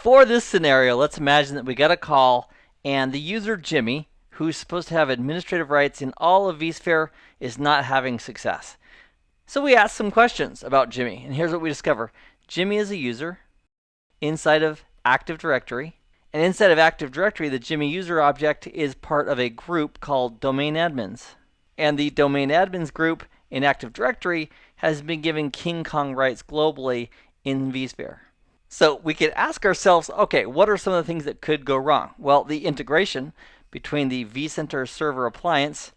For this scenario, let's imagine that we got a call and the user Jimmy, who's supposed to have administrative rights in all of vSphere, is not having success. So we ask some questions about Jimmy, and here's what we discover. Jimmy is a user inside of Active Directory, and inside of Active Directory, the Jimmy user object is part of a group called Domain Admins. And the Domain Admins group in Active Directory has been given King Kong rights globally in vSphere. So we could ask ourselves, okay, what are some of the things that could go wrong? Well, the integration between the vCenter server appliance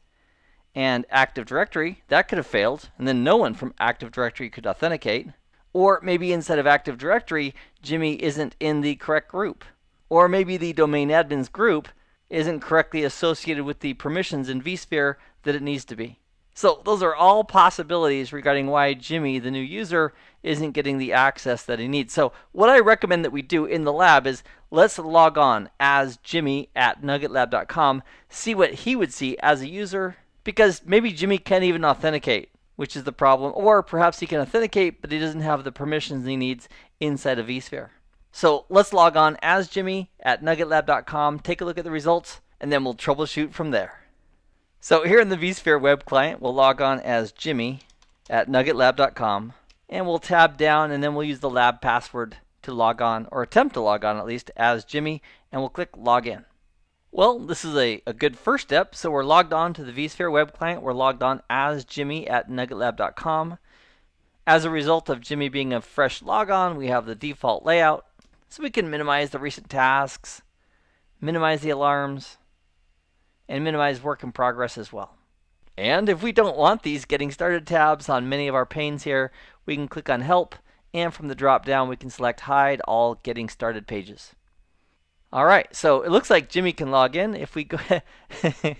and Active Directory, that could have failed, and then no one from Active Directory could authenticate. Or maybe inside of Active Directory, Jimmy isn't in the correct group. Or maybe the Domain Admins group isn't correctly associated with the permissions in vSphere that it needs to be. So those are all possibilities regarding why Jimmy, the new user, isn't getting the access that he needs. So what I recommend that we do in the lab is let's log on as Jimmy at nuggetlab.com, see what he would see as a user, because maybe Jimmy can't even authenticate, which is the problem, or perhaps he can authenticate, but he doesn't have the permissions he needs inside of vSphere. So let's log on as Jimmy at nuggetlab.com, take a look at the results, and then we'll troubleshoot from there. So here in the vSphere web client, we'll log on as Jimmy at nuggetlab.com, and we'll tab down, and then we'll use the lab password to log on, or attempt to log on at least, as Jimmy, and we'll click Login. Well, this is a good first step. So we're logged on to the vSphere web client. We're logged on as Jimmy at nuggetlab.com. As a result of Jimmy being a fresh logon, we have the default layout. So we can minimize the recent tasks, minimize the alarms, and minimize work in progress as well. And if we don't want these Getting Started tabs on many of our panes here, we can click on Help, and from the drop down we can select Hide All Getting Started Pages. Alright, so it looks like Jimmy can log in. If we go I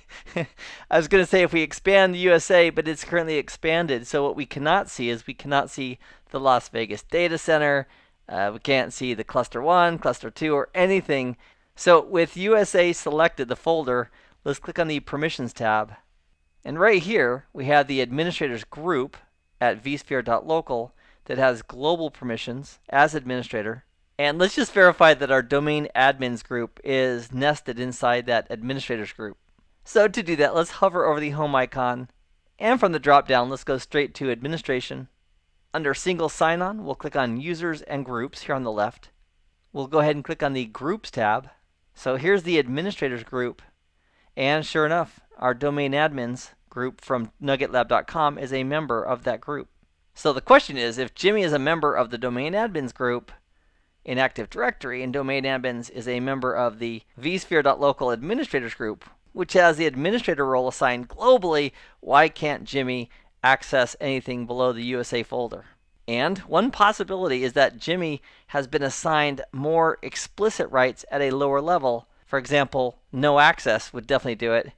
was going to say if we expand the USA, but it's currently expanded. So what we cannot see is we cannot see the Las Vegas data center. We can't see the cluster 1, cluster 2, or anything. So with USA selected, the folder, let's click on the Permissions tab. And right here, we have the administrators group at vsphere.local that has global permissions as administrator. And let's just verify that our Domain Admins group is nested inside that administrators group. So to do that, let's hover over the home icon. And from the drop down, let's go straight to Administration. Under Single Sign-On, we'll click on Users and Groups here on the left. We'll go ahead and click on the Groups tab. So here's the administrators group. And sure enough, our Domain Admins group from nuggetlab.com is a member of that group. So the question is, if Jimmy is a member of the Domain Admins group in Active Directory and Domain Admins is a member of the vsphere.local administrators group, which has the administrator role assigned globally, why can't Jimmy access anything below the USA folder? And one possibility is that Jimmy has been assigned more explicit rights at a lower level. For example, no access would definitely do it,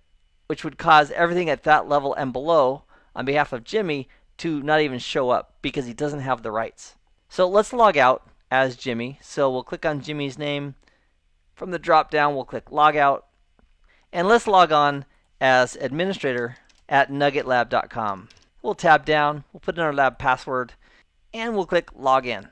which would cause everything at that level and below on behalf of Jimmy to not even show up because he doesn't have the rights. So let's log out as Jimmy. So we'll click on Jimmy's name. From the drop down, we'll click Log Out. And let's log on as administrator at nuggetlab.com. We'll tab down, we'll put in our lab password, and we'll click Login.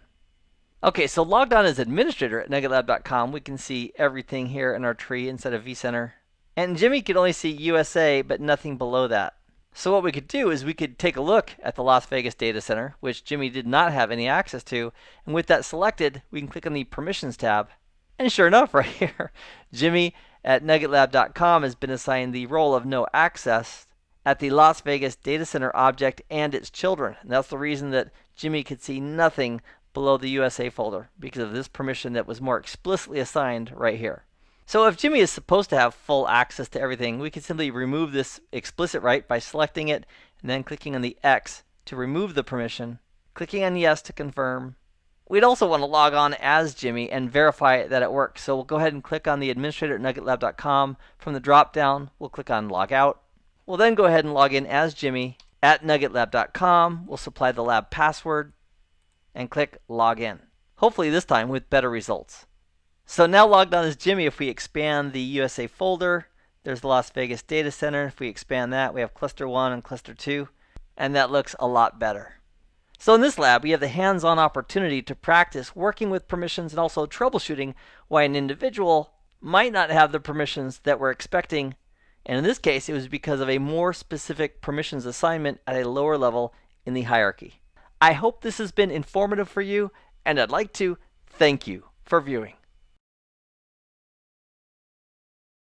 Okay, so logged on as administrator at nuggetlab.com, we can see everything here in our tree inside of vCenter. And Jimmy could only see USA, but nothing below that. So what we could do is we could take a look at the Las Vegas data center, which Jimmy did not have any access to. And with that selected, we can click on the Permissions tab. And sure enough, right here, Jimmy at nuggetlab.com has been assigned the role of no access at the Las Vegas data center object and its children. And that's the reason that Jimmy could see nothing below the USA folder, because of this permission that was more explicitly assigned right here. So if Jimmy is supposed to have full access to everything, we can simply remove this explicit right by selecting it and then clicking on the X to remove the permission, clicking on Yes to confirm. We'd also want to log on as Jimmy and verify that it works. So we'll go ahead and click on the administrator at nuggetlab.com. From the drop down, we'll click on Log Out. We'll then go ahead and log in as Jimmy at nuggetlab.com. We'll supply the lab password and click Log In. Hopefully this time with better results. So now logged on as Jimmy, if we expand the USA folder, there's the Las Vegas data center. If we expand that, we have cluster 1 and cluster 2, and that looks a lot better. So in this lab, we have the hands-on opportunity to practice working with permissions and also troubleshooting why an individual might not have the permissions that we're expecting. And in this case, it was because of a more specific permissions assignment at a lower level in the hierarchy. I hope this has been informative for you, and I'd like to thank you for viewing.